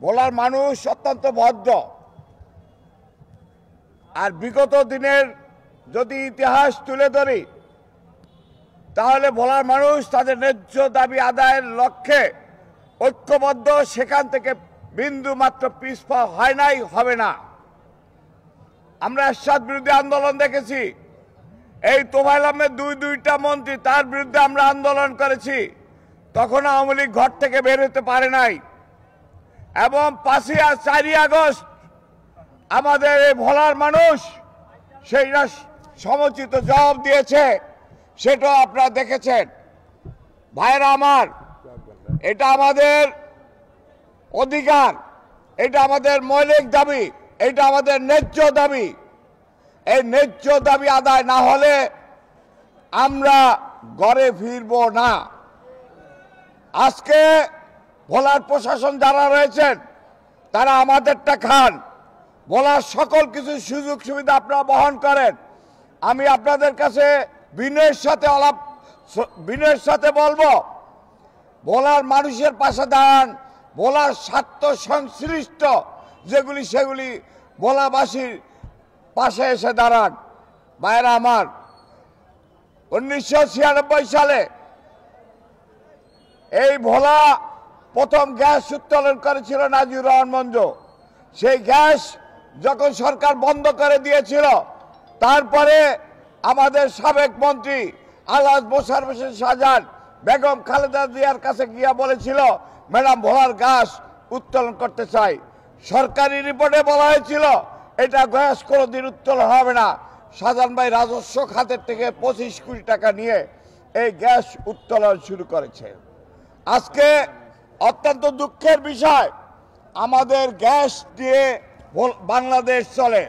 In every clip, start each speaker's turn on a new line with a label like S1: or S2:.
S1: ভোলার মানুষ অত্যন্ত ভদ্র। আর বিগত দিনের যদি ইতিহাস তুলে ধরি তাহলে ভোলার মানুষ তাদের ন্যায্য দাবি আদায়ের লক্ষ্যে ঐক্যবদ্ধ, সেখান থেকে বিন্দু মাত্র পিছপা হয় নাই, হবে না। আমরা এরশাদ বিরোধী আন্দোলন দেখেছি। এই তোফায়েল আহমেদ দুইটা মন্ত্রী, তার বিরুদ্ধে আমরা আন্দোলন করেছি। তখন আওয়ামী লীগ ঘর থেকে বের হতে পারে নাই। এবং 4ই আগস্ট আমাদের এই ভোলার মানুষ সেইটা সমুচিত জবাব দিয়েছে, সেটাও আপনারা দেখেছেন। ভাইরা আমার, এটা আমাদের অধিকার, এটা আমাদের মৌলিক দাবি, এটা আমাদের ন্যায্য দাবি। এই ন্যায্য দাবি আদায় না হলে আমরা ঘরে ফিরব না। আজকে ভোলার প্রশাসন যারা রয়েছেন তারা আমাদেরটা খান, ভোলার সকল কিছু সুযোগ সুবিধা আপনারা বহন করেন। আমি আপনাদের কাছে বিনয়ের সাথে বলবো, ভোলার মানুষের পাশে দাঁড়ান। ভোলার স্বার্থ সংশ্লিষ্ট যেগুলি সেগুলি ভোলাবাসীর পাশে এসে দাঁড়ান। ভাইরা আমার, 1996 সালে এই ভোলা প্রথম গ্যাস উত্তোলন করেছিল নাজির রহমান মঞ্জু। সেই গ্যাস যখন সরকার বন্ধ করে দিয়েছিল, তারপরে আমাদের সাবেক মন্ত্রী আলহাজ মোশাররফ হোসেন শাহজাহান বেগম খালেদা জিয়ার কাছে গিয়া বলেছিল, ম্যাডাম ভোলার গ্যাস উত্তোলন করতে চাই। সরকারি রিপোর্টে বলা হয়েছিল এটা গ্যাস কোনোদিন উত্তোলন হবে না। শাহজাহান ভাই রাজস্ব খাতের থেকে 25 কোটি টাকা নিয়ে এই গ্যাস উত্তোলন শুরু করেছে। আজকে অত্যন্ত দুঃখের বিষয়, আমাদের গ্যাস দিয়ে বাংলাদেশ চলে।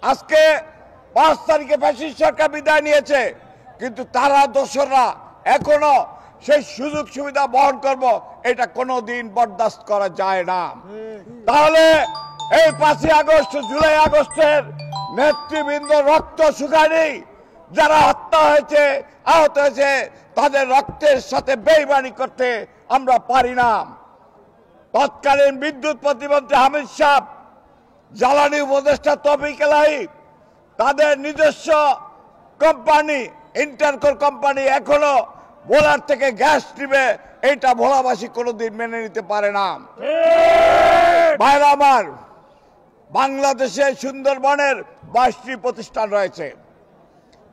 S1: আজকে 5 তারিখে ফ্যাসিস্ট সরকার বিদায় নিয়েছে, কিন্তু তারা দোসররা এখনো সেই সুযোগ সুবিধা বহন করব, এটা কোনোদিন বরদাস্ত করা যায় না। তাহলে এই 5ই আগস্ট, জুলাই আগস্টের নেতৃবৃন্দ রক্ত শুকায়নি, যারা হত্যা হয়েছে, আহত হয়েছে, তাদের রক্তের সাথে বেইমানি করতে আমরা পারি না। তৎকালীন বিদ্যুৎ প্রতিমন্ত্রী হামিদ সাহ, জ্বালানি উপদেষ্টা তৌফিক এলাহি, তাদের নিজস্ব কোম্পানি ইন্টারকোর কোম্পানি এখনো ভোলার থেকে গ্যাস নিবে, এইটা ভোলাবাসী কোনোদিন মেনে নিতে পারে না। ভাইরা আমার, বাংলাদেশে সুন্দরবনের 22টি প্রতিষ্ঠান রয়েছে।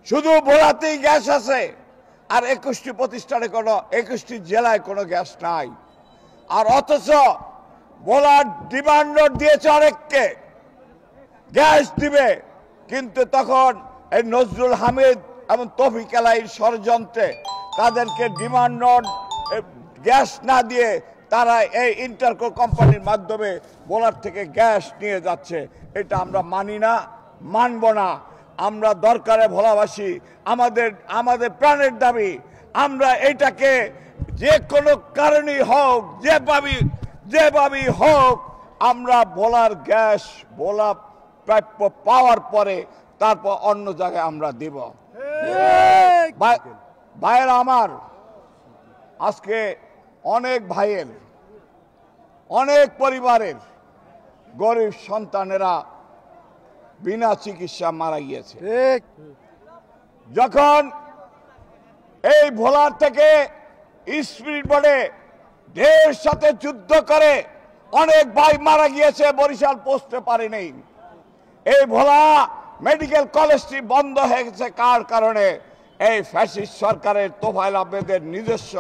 S1: শুধু ভোলাতেই গ্যাস আছে, আর 21টি প্রতিষ্ঠানে 21টি জেলায় কোনো গ্যাস নাই। আর অথচ ভোলার ডিমান্ড নোট দিয়েছে অনেককে গ্যাস দিবে, কিন্তু তখন এই নজরুল হামিদ এবং তৌফিক এলাহির ষড়যন্ত্রে তাদেরকে ডিমান্ড নোট গ্যাস না দিয়ে তারা এই ইন্টারকো কোম্পানির মাধ্যমে ভোলার থেকে গ্যাস নিয়ে যাচ্ছে। এটা আমরা মানি না, মানব না। আমরা দরকারে ভোলাবাসী, আমাদের প্রাণের দাবি, আমরা এটাকে যে কোনো কারণেই হোক, যেভাবেই হোক, আমরা ভোলার গ্যাস ভোলা প্রাপ্য পাওয়ার পরে তারপর অন্য জায়গায় আমরা দিব। ভাইয়েরা আমার, আজকে অনেক ভাইয়ের, অনেক পরিবারের গরিব সন্তানেরা বিনা চিকিৎসা মারা গিয়েছে। যখন এই ভোলার থেকে স্পিরিট বোর্ডে ঢের সাথে যুদ্ধ করে অনেক ভাই মারা গিয়েছে, বরিশাল পৌঁছতে পারেনি। এই ভোলা মেডিকেল কলেজটি বন্ধ হয়ে গেছে কার কারণে? এই ফ্যাসিস্ট সরকারের তোফায়েল আহমেদের নিজস্ব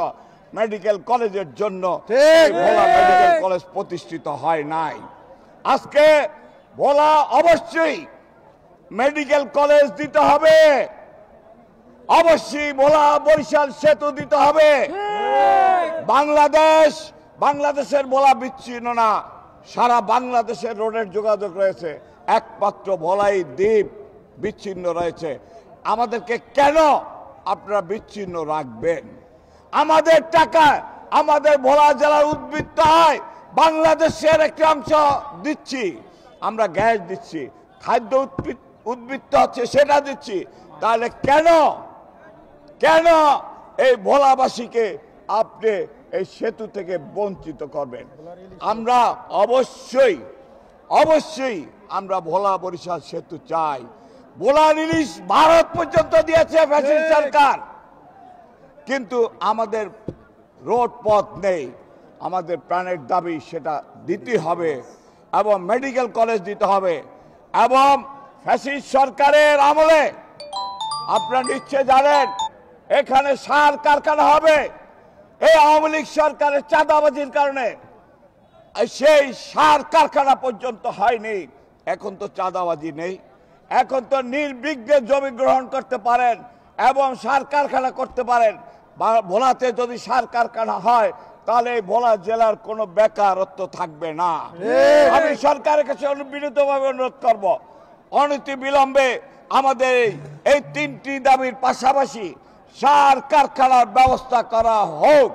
S1: মেডিকেল কলেজের জন্য ভোলা মেডিকেল কলেজ প্রতিষ্ঠিত হয় নাই। আজকে ভোলা অবশ্যই মেডিকেল কলেজ দিতে হবে, অবশ্যই ভোলা বরিশাল সেতু দিতে হবে। বাংলাদেশের ভোলা বিচ্ছিন্ন না, সারা বাংলাদেশের রোডের যোগাযোগ রয়েছে, একমাত্র ভোলাই দ্বীপ বিচ্ছিন্ন রয়েছে। আমাদেরকে কেন আপনারা বিচ্ছিন্ন রাখবেন? আমাদের টাকা আমাদের ভোলা জেলার উদ্বৃত্ত হয়, বাংলাদেশের একটি অংশ দিচ্ছি, আমরা গ্যাস দিচ্ছি, খাদ্য উদ্বৃত্ত হচ্ছে সেটা দিচ্ছি। তাহলে কেন এই ভোলাবাসীকে আপনি এই সেতু থেকে বঞ্চিত করবেন। আমরা অবশ্যই আমরা ভোলা বরিশাল সেতু চাই। ভোলার ইলিশ ভারত পর্যন্ত দিয়েছে ফ্যাসিস্ট সরকার, কিন্তু আমাদের রোড পথ নেই। আমাদের প্রাণের দাবি সেটা দিতে হবে, এবং মেডিকেল কলেজ দিতে হবে। এবং ফ্যাসিস্ট সরকারের আমলে আপনারা নিশ্চয় জানেন এখানে সার কারখানা হবে। এই আওয়ামী লীগ সরকারের চাঁদাবাজির কারণে সেই সার কারখানা পর্যন্ত হয়নি। এখন তো চাঁদাবাজি নেই, এখন তো নির্বিঘ্নে জমি গ্রহণ করতে পারেন এবং সার কারখানা করতে পারেন। ভোলাতে যদি সার কারখানা হয় তাহলে এই ভোলা জেলার কোনো বেকারত্ব থাকবে না। আমি সরকারের কাছে বিনীতভাবে অনুরোধ করব, অনতি বিলম্বে আমাদের এই তিনটি দাবির পাশাপাশি সার কারখানার ব্যবস্থা করা হোক।